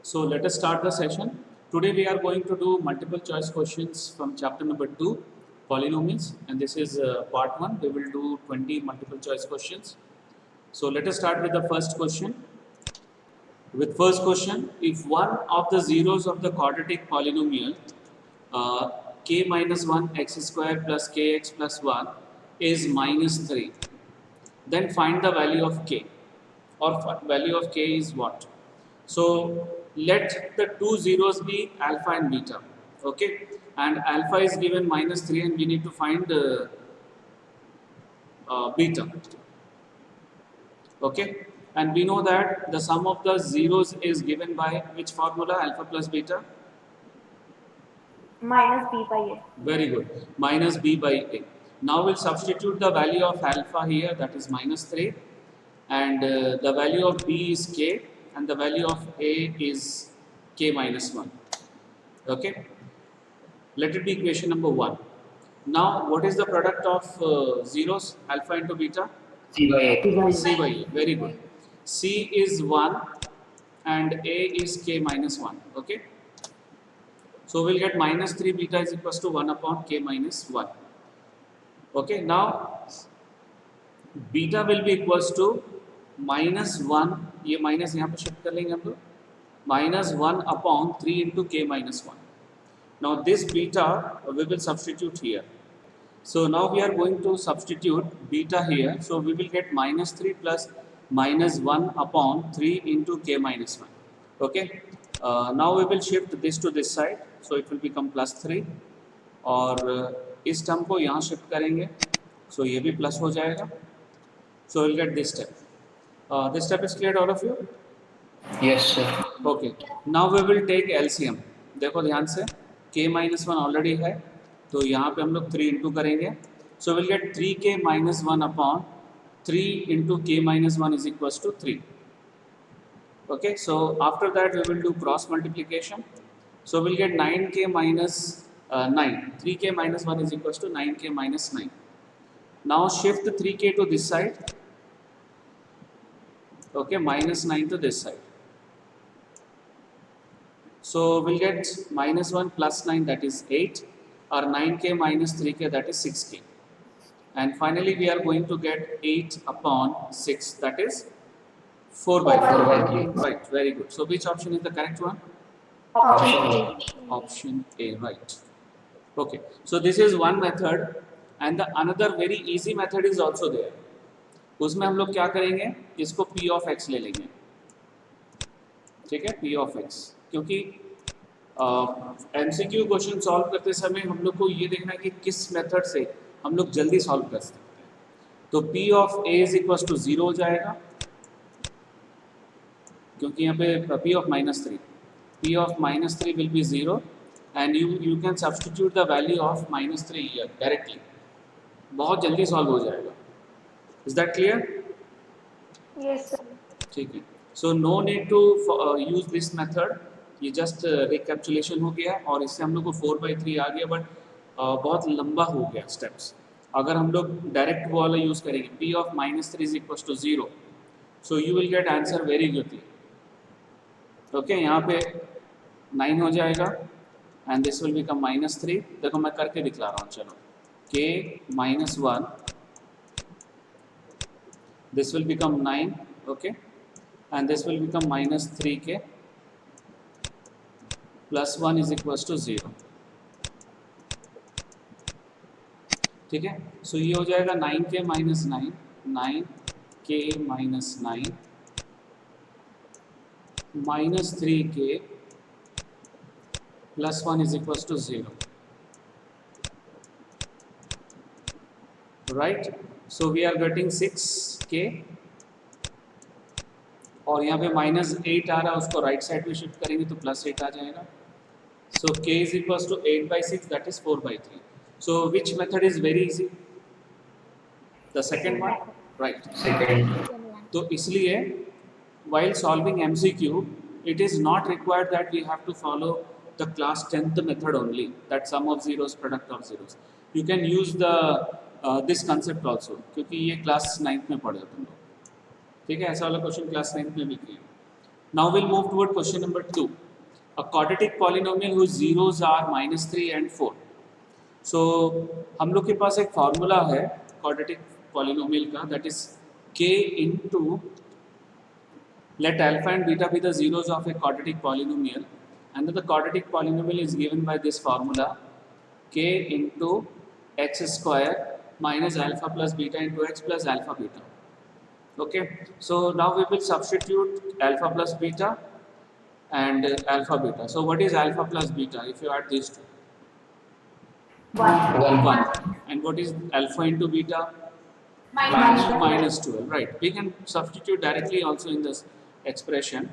So let us start the session. Today we are going to do multiple choice questions from chapter number 2, polynomials, and this is part 1. We will do 20 multiple choice questions. So let us start with the first question. With first question, if one of the zeros of the quadratic polynomial uh, k minus 1 x square plus kx plus 1 is minus 3, then find the value of k, or value of k is what? So let the two zeros be alpha and beta, okay, and alpha is given minus 3 and we need to find beta, okay, and we know that the sum of the zeros is given by which formula? Alpha plus beta. Minus b by a. Very good. Minus b by a. Now we'll substitute the value of alpha here, that is minus 3, and the value of b is k, and the value of a is k minus 1. Okay. Let it be equation number 1. Now, what is the product of zeros, alpha into beta? C by A. C by a. Very good. C is 1 and a is k minus 1. Okay. So we'll get minus 3 beta is equals to 1 upon k minus 1. Okay, now beta will be equals to minus 1, ये minus यहाँ पे shift कर लेंगे हम लोग, minus 1 upon 3 into k minus 1. Now this beta we will substitute here. So now we are going to substitute beta here. So we will get minus 3 plus minus 1 upon 3 into k minus 1. Okay. Now we will shift this to this side. So it will become plus 3. और इस term को यहाँ shift करेंगे. So ये भी plus हो जाएगा. So we'll get this step. This step is clear to all of you? Yes, sir. Okay. Now we will take LCM. देखो ध्यान से, k minus 1 ऑलरेडी है, तो यहाँ पे हम लोग 3 इंटू करेंगे. So we'll get 3k minus 1 upon 3 into k minus 1 is equals to 3. Okay. So after that we will do cross multiplication. So we'll get 9k minus 9. 3k minus 1 is equals to 9k minus 9. Now shift 3k to this side. Okay, minus 9 to this side. So we'll get minus 1 plus 9, that is 8, or 9k minus 3k, that is 6k. And finally we are going to get 8 upon 6, that is 4 by 4 by 3. 3. Right, very good. So which option is the correct one? Option A, right. Okay, so this is one method, and the another very easy method is also there. उसमें हम लोग क्या करेंगे, इसको p of x ले लेंगे, ठीक है, p of x, क्योंकि MCQ क्वेश्चन सॉल्व करते समय हम लोग को ये देखना है कि किस मेथड से हम लोग जल्दी सॉल्व कर सकते हैं. तो p of a is equal to 0 हो जाएगा, क्योंकि यहाँ पे p of minus 3, p of minus 3 will be 0, and you can substitute the value of minus 3 here directly. बहुत जल्दी सॉल्व हो जाएगा. Is that clear? Yes, sir. ठीक है. So no need to use this method. ये just recapitulation हो गया, और इससे हम लोग को 4 by 3 आ गया, बट बहुत लंबा हो गया स्टेप्स. अगर हम लोग डायरेक्ट वो वाला यूज़ करेंगे, p of minus 3 is equals to 0, so you will get answer very quickly. Okay, यहाँ पे 9 हो जाएगा, and this will become minus 3. देखो मैं करके दिखला रहा हूँ. चलो, k minus 1, this will become 9, okay, and this will become minus 3k plus 1 is equals to 0. ठीक है. सो ये हो जाएगा 9k minus 9, 9k minus 9 minus 3k plus 1 is equals to 0. Right? So we are getting 6k, और यहाँ पे minus 8 आ रहा है, उसको राइट साइड में शिफ्ट करेंगे तो प्लस 8 आ जाएगा. So k is equals to 8 by 6, that is 4 by 3. So which method is very easy? The second one, right? Second. तो इसलिए while solving MCQ, it is not required that we have to follow the class 10th method only, that sum of zeros, product of zeros. You can use the this concept also, क्योंकि ये class 9th में पढ़े तुम लोग, ठीक है. ऐसा वाला क्वेश्चन क्लास 9th में भी किया. Now we'll move toward question number 2. A quadratic polynomial whose zeros are -3 and 4. So हम लोग के पास एक फॉर्मूला है quadratic polynomial का, that is k into, let alpha and beta be the zeros of a quadratic polynomial, and then the quadratic polynomial is given by this formula k into x square minus alpha plus beta into x plus alpha beta. Okay, so now we will substitute alpha plus beta and alpha beta. So what is alpha plus beta if you add these two? 1. 1. And what is alpha into beta? Minus 12. Right, we can substitute directly also in this expression.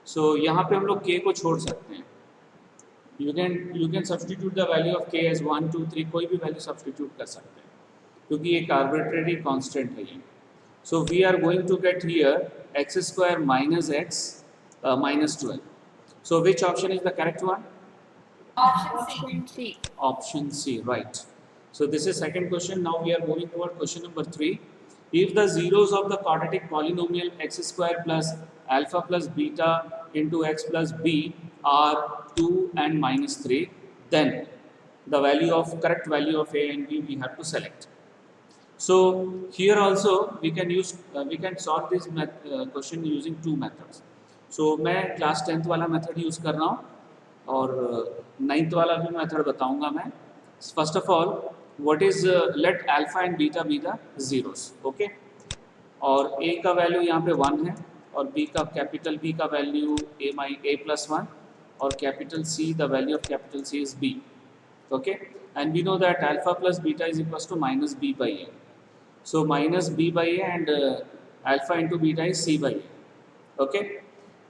So यहाँ पे हम लोग k को छोड़ सकते हैं. You can substitute the value of k as 1, 2, 3, कोई भी value substitute कर सकते हैं क्योंकि एक arbitrary constant है ये. So we are going to get here x square minus x minus 12. So which option is the correct one? Option C. Option C, right. So this is second question. Now we are moving toward question number 3. If the zeros of the quadratic polynomial x square plus alpha plus beta into x plus b are 2 and minus 3, then the correct value of a and b we have to select. So here also we can solve this question using two methods. So मैं class 10th वाला method use कर रहा हूँ और 9th वाला भी method बताऊँगा मैं. First of all, what is let alpha and beta be the zeros, okay? और a का value यहाँ पे 1 है और b का capital B का value a plus 1 और capital C, the value of capital C is b, okay? And we know that alpha plus beta is equals to minus b by a. So minus b by a and alpha into beta is c by a. Okay.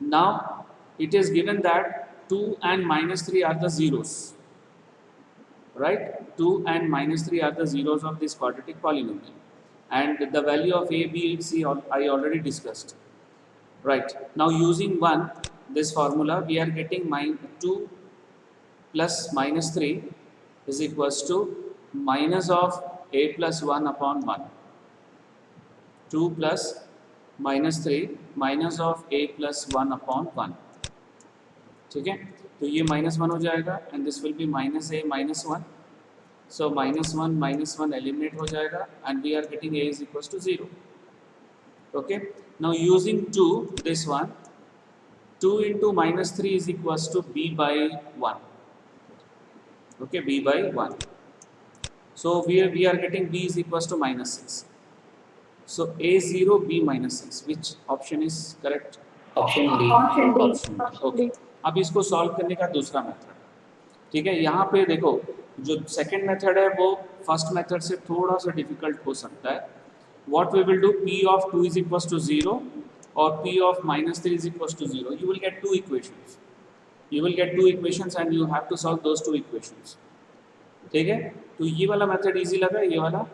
Now it is given that 2 and minus 3 are the zeros. Right? 2 and minus 3 are the zeros of this quadratic polynomial. And the value of a, b, and c I already discussed. Right. Now using this formula, we are getting 2 plus minus 3 is equals to minus of a plus 1 upon 1. 2 plus minus 3 minus of a plus 1 upon 1. ठीक है, तो ये minus 1 हो जाएगा and this will be minus a minus 1. So minus 1 eliminate हो जाएगा and we are getting a is equals to 0. Okay, now using 2, this one, 2 into minus 3 is equals to b by 1. Okay, b by 1. So we are getting b is equals to minus 6. So a0, b minus 6. Which option is correct? Option D. Option D. Option D. Okay. अब इसको solve करने का दूसरा method. ठीक है, यहाँ पे देखो जो सेकंड मेथड है वो फर्स्ट मेथड से थोड़ा सा डिफिकल्ट हो सकता है. What we will do, p of 2 is equals to 0 or p of minus 3 is equals to 0. You will get two equations. You will get two equations and you have to solve those two equations. ठीक है, तो ये वाला method easy लगा, ये वाला?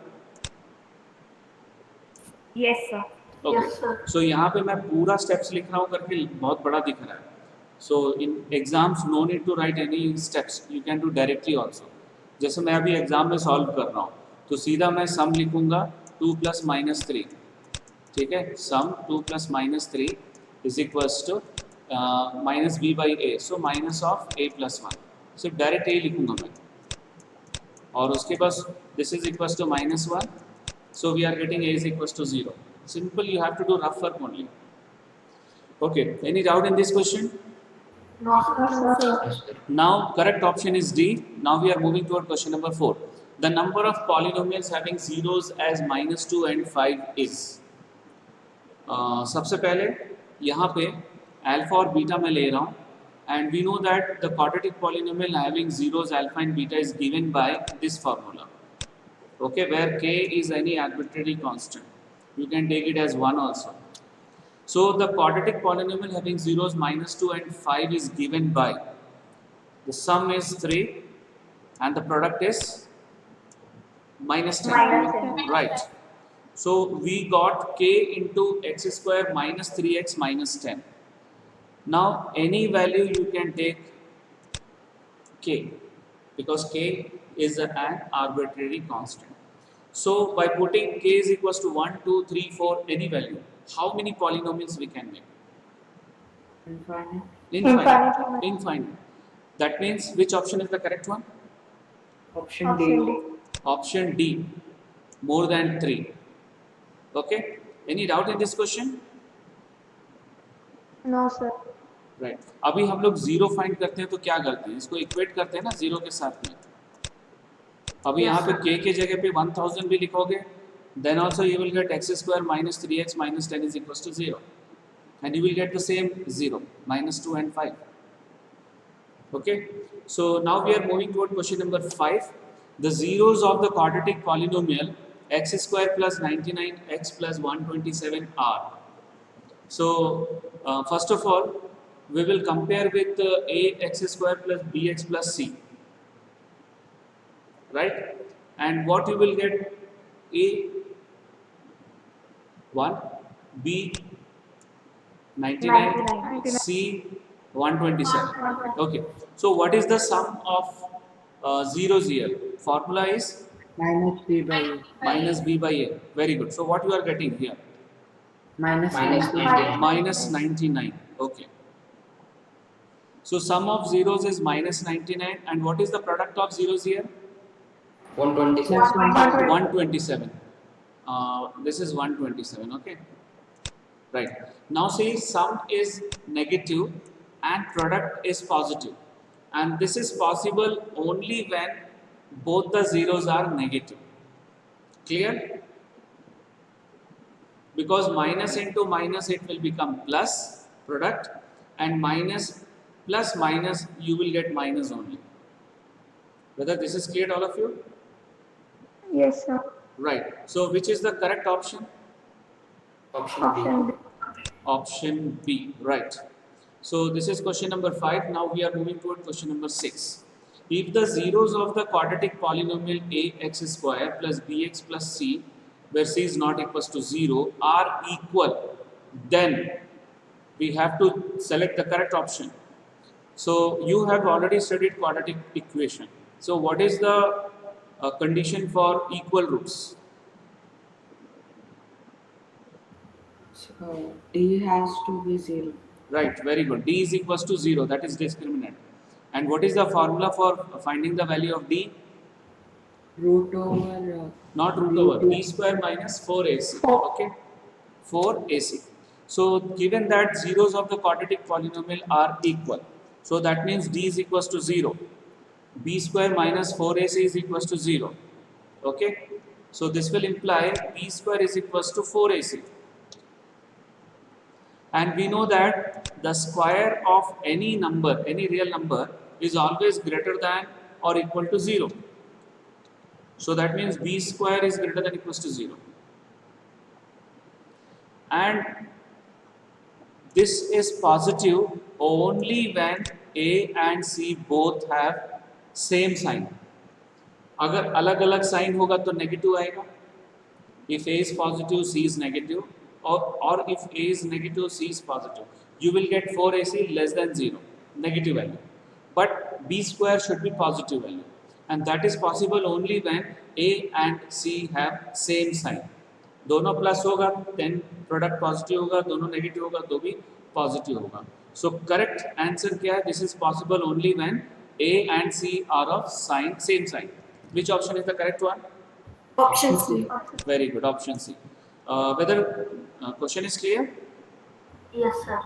Yes, sir. Okay. Yes, sir. So यहाँ पे मैं पूरा स्टेप्स लिख रहा हूँ करके बहुत बड़ा दिख रहा है. So in exams no need to write any steps. You can do directly also. जैसे मैं अभी एग्जाम में सॉल्व कर रहा हूँ तो सीधा मैं सम लिखूंगा 2 plus minus 3. ठीक है, सम 2 plus minus 3 is equals to minus b by a. So minus of a plus 1. सिर्फ डायरेक्ट a लिखूंगा मैं और उसके बाद this is equals to minus 1. So we are getting a is equals to 0. Simple, you have to do rough work only. Okay, any doubt in this question? No, sir. Yes, sir. Now correct option is D. Now we are moving toward question number 4. The number of polynomials having zeros as minus 2 and 5 is. सबसे पहले यहाँ पे alpha और beta मैं ले रहा हूँ and we know that the quadratic polynomial having zeros alpha and beta is given by this formula. Okay, where k is any arbitrary constant. You can take it as 1 also. So the quadratic polynomial having zeros minus 2 and 5 is given by the sum is 3 and the product is minus 10. Minus 10. Right. So we got k into x square minus 3x minus 10. Now any value you can take k because k is an arbitrary constant. So by putting k is equals to 1, 2, 3, 4, any value, how many polynomials we can make? Infinite. Infinite. Infinite. That means which option is the correct one? Option Option D. D. Option D, more than 3. Okay. Any doubt in this question? No, sir. Right अभी हम लोग zero find करते हैं तो क्या करते हैं, इसको इक्वेट करते हैं ना जीरो के साथ में. अभी यहाँ पे k के जगह पे 1000 भी लिखोगे, then also you will get x square minus 3x minus 10 is equals to 0, and you will get the same 0, minus 2 and 5. Okay, so now we are moving toward question number 5. The zeros of the quadratic polynomial x square plus 99x plus 127 are. So first of all, we will compare with ax square plus bx plus c, right? And what you will get, a 1, b 99, 99. c 127. Okay, so what is the sum of zeros here? Formula is Minus B by A. minus b by a. Very good. So what you are getting here? Minus 99. Minus 99. Okay. So sum of zeros is minus 99, and what is the product of zeros here? 127. 127. This is 127. Okay. Right. Now see, sum is negative and product is positive, and this is possible only when both the zeros are negative. Clear? Because minus into minus it will become plus product, and minus plus minus you will get minus only. Whether this is clear to all of you? Yes, sir. Right. So which is the correct option? Option B. Option D. Option B. Right. So this is question number 5. Now we are moving toward question number 6. If the zeros of the quadratic polynomial ax square plus bx plus c, where c is not equals to 0, are equal, then we have to select the correct option. So you have already studied quadratic equation. So what is the condition for equal roots? So D has to be 0. Right, very good. D is equals to 0, that is discriminant. And what is the formula for finding the value of D? Root over. Not root over, b square minus 4ac. Okay, 4ac. So given that zeros of the quadratic polynomial are equal, so that means d is equals to 0. b square minus 4ac is equals to 0. Okay, so this will imply b square is equals to 4ac. And we know that the square of any number, any real number, is always greater than or equal to 0. So that means b square is greater than or equals to 0. And this is positive only when a and c both have same sign. अगर अलग अलग sign होगा तो negative आएगा. If a is positive, c is negative, or if a is negative, c is positive, you will get 4ac less than 0, negative value. But b square should be positive value, and that is possible only when a and c have same sign. दोनों plus होगा then product positive होगा, दोनों negative होगा तो भी positive होगा. So correct answer क्या है? This is possible only when a and c are of same sign. Which option is the correct one? Option C. Very good, option C. Whether question is clear? Yes, sir.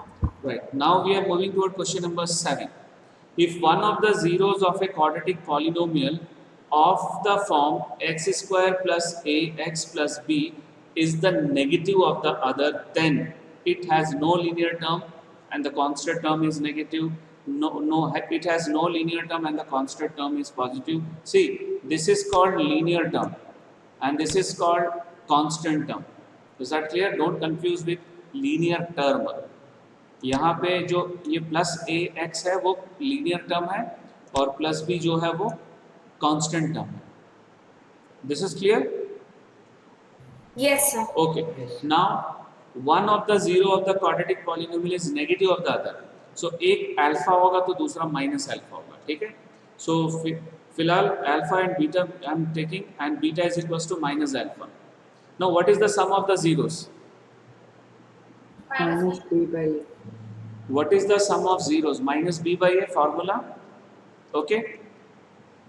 Right. Now we are moving toward question number 7. If one of the zeros of a quadratic polynomial of the form x square plus ax plus b is the negative of the other, then it has no linear term and the constant term is negative. It has no linear term and the constant term is positive. See, this is called linear term and this is called constant term. Is that clear? Don't confuse with linear term. यहाँ पे जो ये plus ए x है वो linear term है और plus B जो है वो कांस्टेंट टर्म है. This is clear? Yes, sir. Okay. Now one of the zero of the quadratic polynomial is negative of the other. So एक अल्फा होगा तो दूसरा माइनस अल्फा होगा. ठीक है. सो फिलहाल alpha and beta I am taking and beta is equals to minus alpha. Now what is the sum of the zeros? Minus B by A. what is the sum of zeros? Minus b by a formula, okay,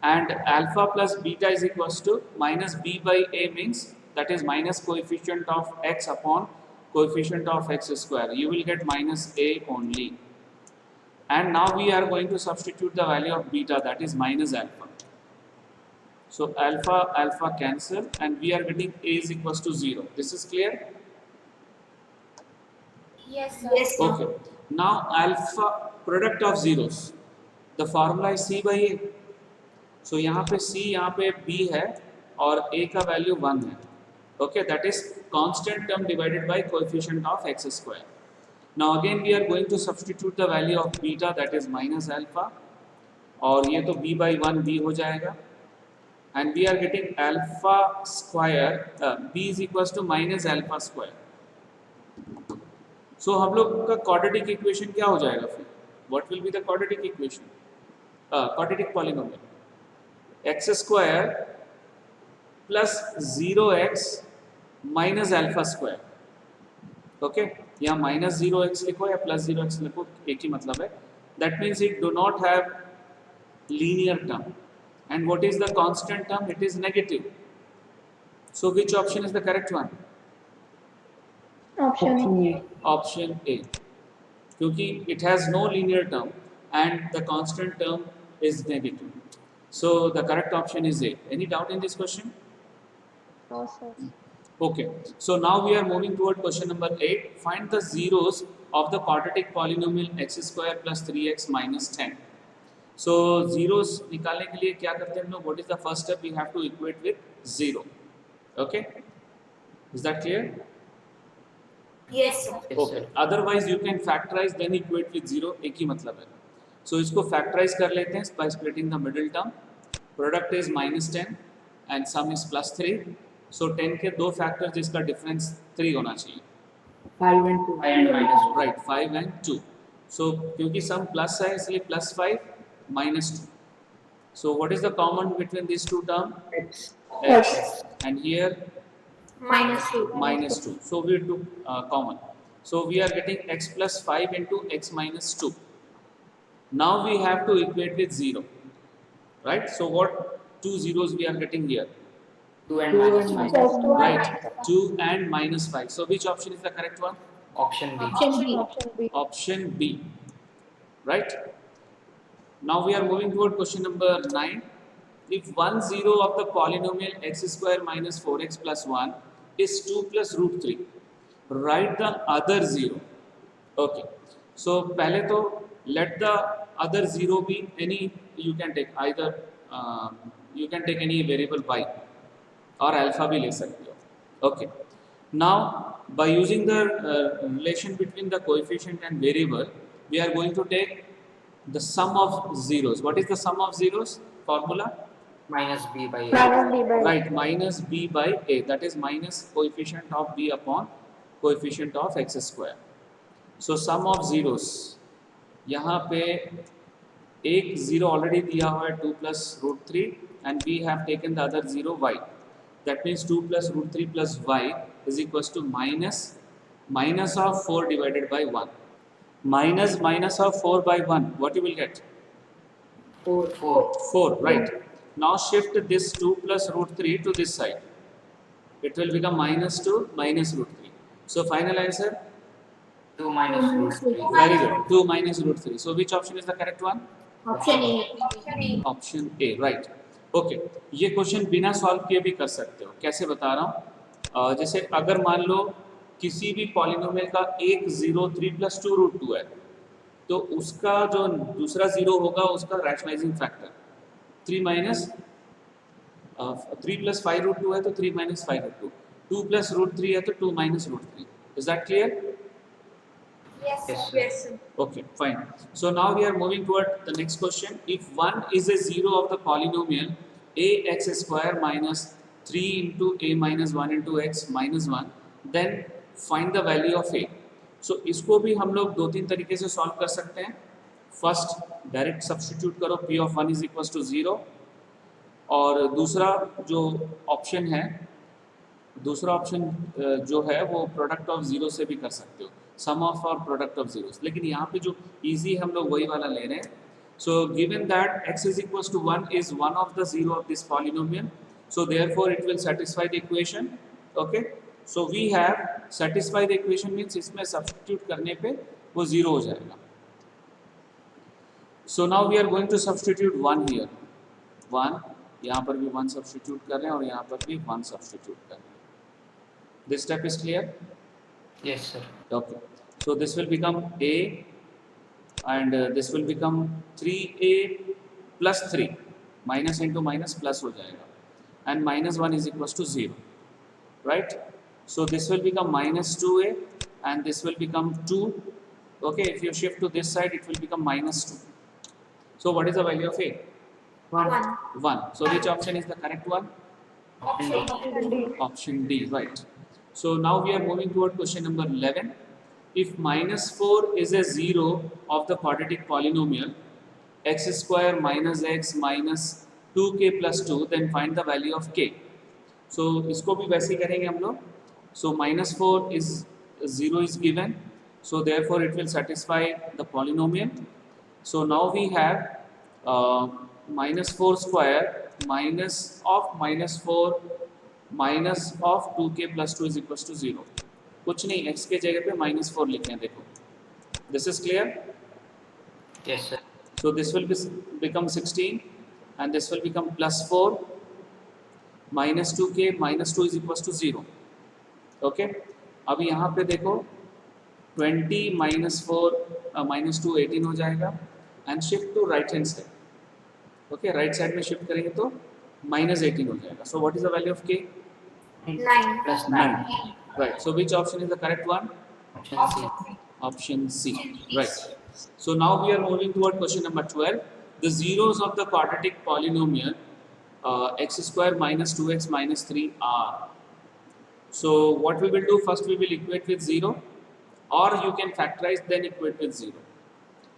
and alpha plus beta is equals to minus b by a, means that is minus coefficient of x upon coefficient of x square. You will get minus a only. And now we are going to substitute the value of beta, that is minus alpha. So alpha cancel, and we are getting a is equals to 0. This is clear? Yes, sir. Yes, sir. Okay. Now alpha product of zeros, the formula is c by a. So यहाँ पे c, यहाँ पे b है और a का value 1 है. Okay, that is constant term divided by coefficient of x square. Now again we are going to substitute the value of beta, that is minus alpha, और ये तो b by 1 b हो जाएगा, and we are getting alpha square, b is equals to minus alpha square. So हम लोग का quadratic equation क्या हो जाएगा फिर? What will be the quadratic equation? Quadratic polynomial. X square plus 0x minus alpha square. Okay, यहाँ minus 0x लिखो या plus 0x लिखो, एक ही मतलब है. That means it do not have linear term. And what is the constant term? It is negative. So which option is the correct one? Option A. Option A. क्योंकि it has no linear term and the constant term is negative. So the correct option is A. Any doubt in this question? No, sir. Okay. So now we are moving toward question number 8. Find the zeros of the quadratic polynomial x square plus 3x minus 10. So zeros निकालने के लिए क्या करते हैं हम लोग? What is the first step? We have to equate with 0. Okay. Is that clear? Yes, sir. Okay. Otherwise you can factorize then equate with 0. एक ही मतलब है. So इसको factorize कर लेते हैं by splitting the middle term. Product is minus 10 and sum is plus 3. So 10 के दो factors जिसका difference 3 होना चाहिए. 5 and 2. Right, 5 and 2. So क्योंकि sum plus है इसलिए plus 5 minus 2. So what is the common between these two terms? X. X. And here Minus 2. minus 2. So we took common. So we are getting x plus 5 into x minus 2. Now we have to equate with 0. Right? So what two zeros we are getting here? 2 and minus 5. Right. 2 and minus 5. So which option is the correct one? Option B. Option B. Option B. Right? Now we are moving toward question number 9. If one zero of the polynomial x square minus 4x plus 1 is 2 plus root 3, write the other zero. Okay. So पहले तो let the other zero be any, you can take either you can take any variable y और alpha भी ले सकते हो. Okay. Now by using the relation between the coefficient and variable, we are going to take the sum of zeros. What is the sum of zeros? Formula? Minus B by A. Minus B by Right, minus b by a, that is minus coefficient of b upon coefficient of x square. So sum of zeros, यहाँ पे एक zero already दिया हुआ है 2 plus root 3 and we have taken the other zero y. That means 2 plus root 3 plus y is equals to minus of 4 divided by 1. Minus of 4 by 1, what you will get? 4, right. Now shift this 2 plus root 3 to this side. It will become minus 2 minus root 3. So final answer? 2 minus root 3. Very good. 2 minus root 3. So which option is the correct one? Option A. Option A, right. Okay. ये question बिना solve किए भी कर सकते हो. कैसे बता रहा हूँ? जैसे अगर मान लो किसी भी पॉलिनोमियल का एक 0 3 plus 2 root 2 है, तो उसका जो दूसरा जीरो होगा उसका rationalising factor 3 minus 3 plus 5 root 2 है तो 3 minus 5 root 2. 2 plus root 3 है तो 2 minus root 3. Is that clear? Yes, Yes, sir. sir. Yes, sir. Okay, fine. So now we are moving toward the next question. If 1 is a zero of the polynomial ax square minus 3 into a minus 1 into x minus 1, then find the value of a. So इसको भी हम लोग दो तीन तरीके से solve कर सकते हैं. फर्स्ट डायरेक्ट सब्स्टिट्यूट करो, p of 1 is equals to 0. और दूसरा जो ऑप्शन है, दूसरा ऑप्शन जो है वो प्रोडक्ट ऑफ जीरो से भी कर सकते हो. sum of or product of zeros. लेकिन यहाँ पे जो easy हम लोग वही वाला ले रहे हैं. So given that x is equals to 1 is one of the zero of this polynomial, so therefore it will satisfy the equation. Okay, so we have satisfy the equation means इसमें substitute करने पे वो zero हो जाएगा. So now we are going to substitute 1 here. 1, यहाँ पर भी 1 substitute कर रहे हैं और यहाँ पर भी 1 substitute कर रहे हैं. This step is clear? Yes, sir. Okay. So this will become a and this will become 3a plus 3. Minus into minus plus हो जाएगा. And minus 1 is equals to 0. Right? So this will become minus 2a and this will become 2. Okay, if you shift to this side, it will become minus 2. So what is the value of a? 1. 1. So which option is the correct one? Option D. Option D, right. So now we are moving toward question number 11. If minus 4 is a zero of the quadratic polynomial x square minus x minus 2k plus 2, then find the value of k. So इसको भी वैसे ही करेंगे हम लोग. So minus 4 is 0 is given. So therefore it will satisfy the polynomial. So now we have minus 4 square minus of minus 4 minus of 2k plus 2 is equals to 0. कुछ नहीं, x के जगह पे minus 4 लिखें. देखो, this is clear. Yes, sir. So this will become 16 and this will become plus 4 minus 2k minus 2 is equals to 0. Okay. अब यहाँ पे देखो 20 minus 4 minus 2 18 हो जाएगा and shift to right hand side. Okay, right side में shift करेंगे तो minus 18 हो जाएगा. So what is the value of k? 9. Plus 9. Right. So which option is the correct one? Option C. Option C. Right. So now we are moving toward question number 12. The zeros of the quadratic polynomial x square minus 2x minus 3 are. So what we will do first, we will equate with 0, or you can factorize then equate with 0.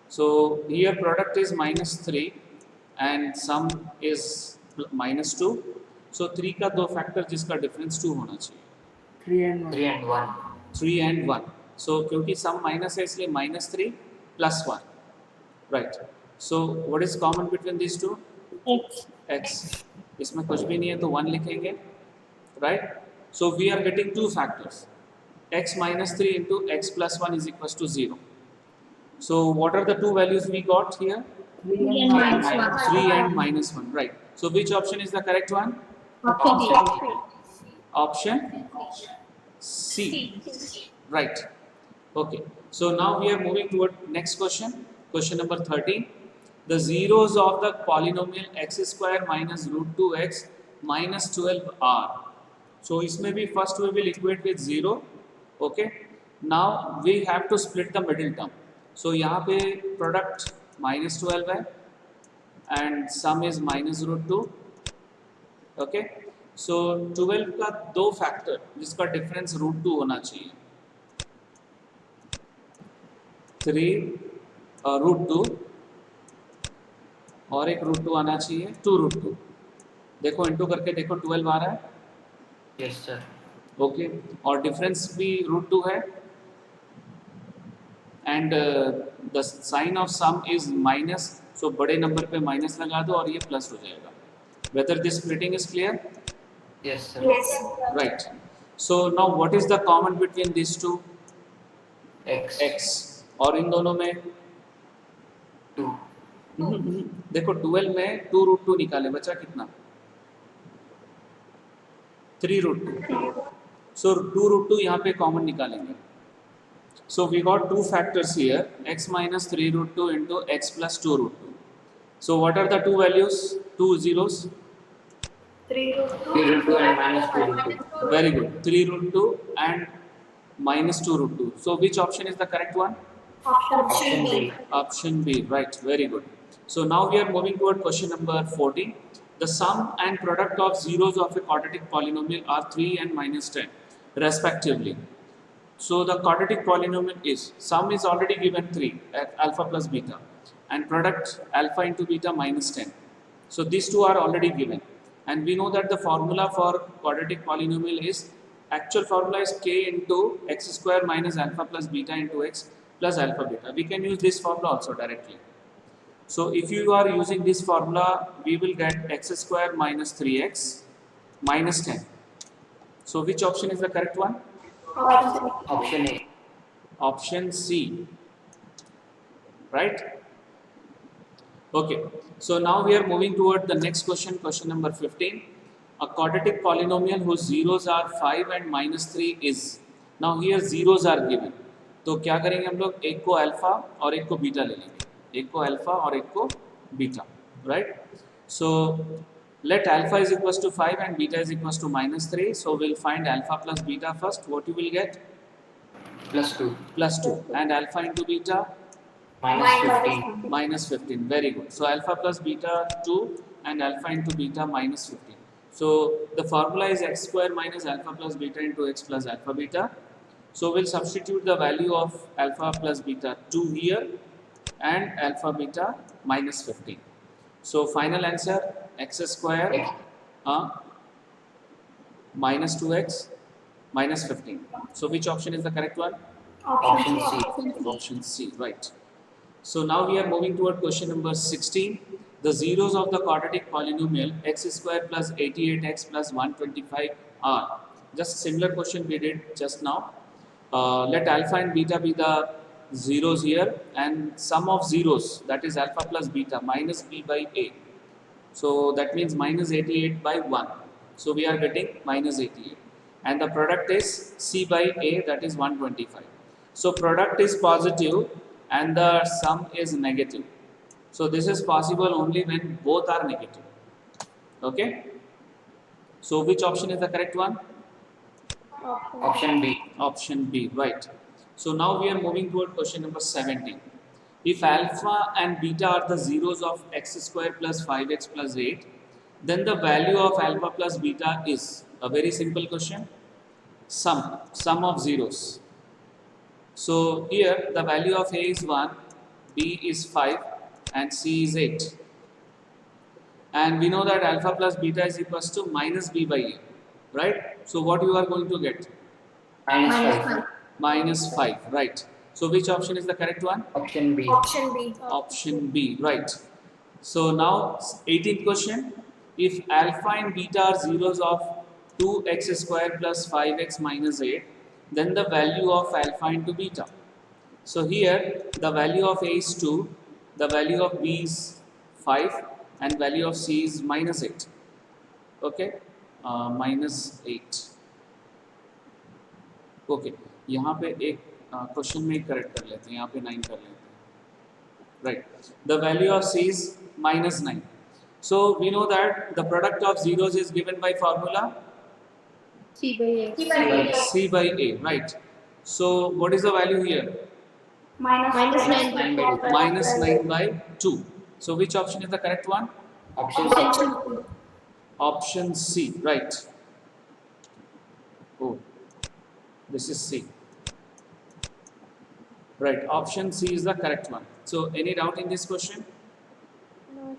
So here product is minus 3 and sum is minus 2. So 3 का दो factor जिसका difference 2 होना चाहिए. 3 and 1. 3 and 1. So क्योंकि sum minus है इसलिए minus 3 plus 1. Right. So what is common between these two? X. X. इसमें कुछ भी नहीं है तो 1 लिखेंगे. Right. So we are getting two factors. X minus 3 into x plus 1 is equals to 0. So what are the two values we got here? 3 and minus 1. 3 and minus 1. Right. So which option is the correct one? Option D. Option C. Right. Okay. So now we are moving toward next question. Question number 13. The zeros of the polynomial x square minus root 2x minus 12 are. So इसमें भी first we will equate with 0. Okay. Now we have to split the middle term. So यहाँ पे product minus 12 है and sum is minus root 2. Okay. So 12 का दो factor जिसका difference root 2 होना चाहिए. 3 रूट 2 और एक रूट 2 आना चाहिए 2 रूट 2. देखो इंटू करके देखो 12 आ रहा है. Yes, sir. ओके. और डिफरेंस भी रूट 2 है and the sign of sum is minus. So बड़े नंबर पे माइनस लगा दो और ये प्लस हो जाएगा. Whether this splitting is clear? Yes, sir. Yes. Right. So now what is the common between these two? X. X. और इन दोनों में 2. देखो 12 में 2 रूट 2 निकाले, बचा कितना? 3 रूट 2. So 2 रूट 2 यहाँ पे कॉमन निकालेंगे. So we got two factors here, x minus 3 root 2 into x plus 2 root 2. So what are the two values? Two zeros? 3 root 3 root 2 and minus 2 root 2. Very good. 3 root 2 and minus 2 root 2. So which option is the correct one? Option B. Option B. Right. Very good. So now we are moving toward question number 14. The sum and product of zeros of a quadratic polynomial are 3 and minus 10 respectively. So the quadratic polynomial is, sum is already given 3 at alpha plus beta and product alpha into beta minus 10. So these two are already given. And we know that the formula for quadratic polynomial is Actual formula is k into x square minus alpha plus beta into x plus alpha beta. We can use this formula also directly. So if you are using this formula, we will get x square minus 3x minus 10. So which option is the correct one? Option A. Option C. Right? Okay. So now we are moving toward the next question, question number 15. A quadratic polynomial whose zeros are 5 and minus 3 is. Now here zeros are given. तो क्या करेंगे हम लोग? एक को alpha और एक को बीटा ले लेंगे. एक को अल्फा और एक को beta. Right? So let alpha is equals to 5 and beta is equals to minus 3. So we'll find alpha plus beta first. What you will get? +2. Plus 2. And alpha into beta? -15. Minus 15. Very good. So alpha plus beta 2 and alpha into beta minus 15. So the formula is x square minus alpha plus beta into x plus alpha beta. So we'll substitute the value of alpha plus beta 2 here and alpha beta minus 15. So final answer x square minus 2x minus 15. So which option is the correct one? Option C. Option C, right. So now we are moving toward question number 16. The zeros of the quadratic polynomial x square plus 88x plus 125 are. Just similar question we did just now. Let alpha and beta be the zeros here and sum of zeros, that is alpha plus beta minus b by a. So that means minus 88 by 1. So we are getting minus 88. And the product is c by a, that is 125. So product is positive and the sum is negative. So this is possible only when both are negative. Okay? So which option is the correct one? Option B. Option B, right. So now we are moving toward question number 17. If alpha and beta are the zeros of x square plus 5x plus 8, then the value of alpha plus beta is a very simple question. Sum of zeros. So here the value of A is 1, B is 5 and C is 8. And we know that alpha plus beta is equals to minus B by A. Right? So what you are going to get? -5. Minus 5, right. So which option is the correct one? Option B. Option B, right. So now 18th question. If alpha and beta are zeros of 2x square plus 5x minus 8, then the value of alpha into beta. So here the value of A is 2, the value of B is 5 and value of C is minus 8. Okay, minus 8. Okay, यहाँ पे एक question में correct कर लेते हैं, यहाँ पे 9 कर लेते हैं. Right, the value of C is minus 9. So we know that the product of zeros is given by formula C by A. C by A, right. So what is the value here? Minus 9 by 2. Minus 9 by 2. So which option is the correct one? Option C. Option C, right. Oh, this is C. Right, option C is the correct one. So any doubt in this question? No,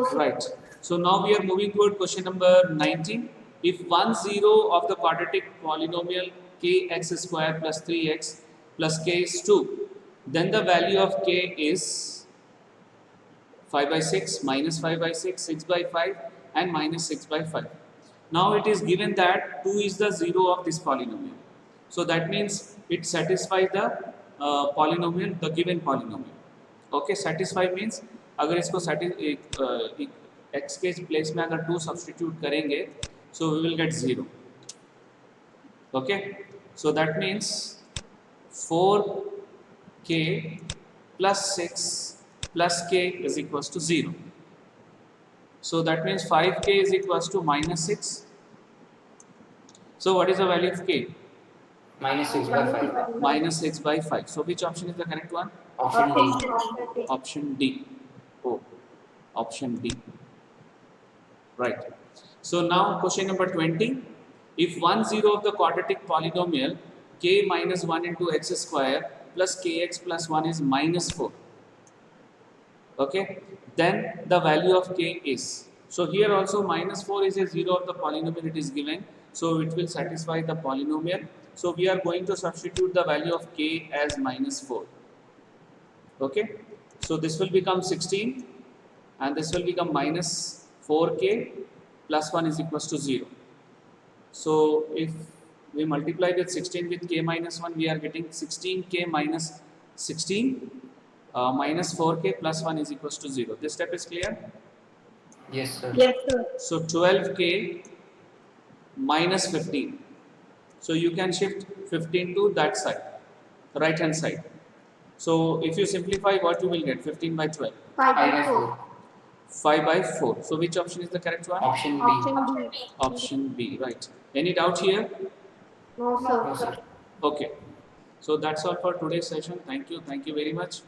sir. Right. So now we are moving toward question number 19. If one zero of the quadratic polynomial kx square plus 3x plus k is 2, then the value of k is 5 by 6, minus 5 by 6, 6 by 5 and minus 6 by 5. Now it is given that 2 is the zero of this polynomial. So that means it satisfies the polynomial, the given polynomial. Okay, satisfy means अगर इसको x के place में अगर 2 substitute करेंगे, so we will get 0. Okay, so that means 4k plus 6 plus k is equals to 0. So that means 5k is equals to minus 6. So what is the value of k? -6 by 5. Minus 6 by 5. So which option is the correct one? Option D. Option D. Oh, option D. Right. So now question number 20. If one zero of the quadratic polynomial k minus 1 into x square plus kx plus 1 is minus 4. Okay, then the value of k is. So here also minus 4 is a zero of the polynomial it is given. So it will satisfy the polynomial. So we are going to substitute the value of k as minus 4. Okay. So this will become 16 and this will become minus 4k plus 1 is equals to 0. So if we multiply with 16 with k minus 1, we are getting 16k minus 16 minus 4k plus 1 is equals to 0. This step is clear? Yes, sir. Yes, sir. So 12k minus 15. So you can shift 15 to that side, right hand side. So if you simplify, what you will get? 15 by 12. 5 5 by by 4. 4. 5 by 4. So which option is the correct one? Option B. Option B. Option B, right. Any doubt here? No, No, sir. sir. Okay. So that's all for today's session. Thank you. Thank you very much.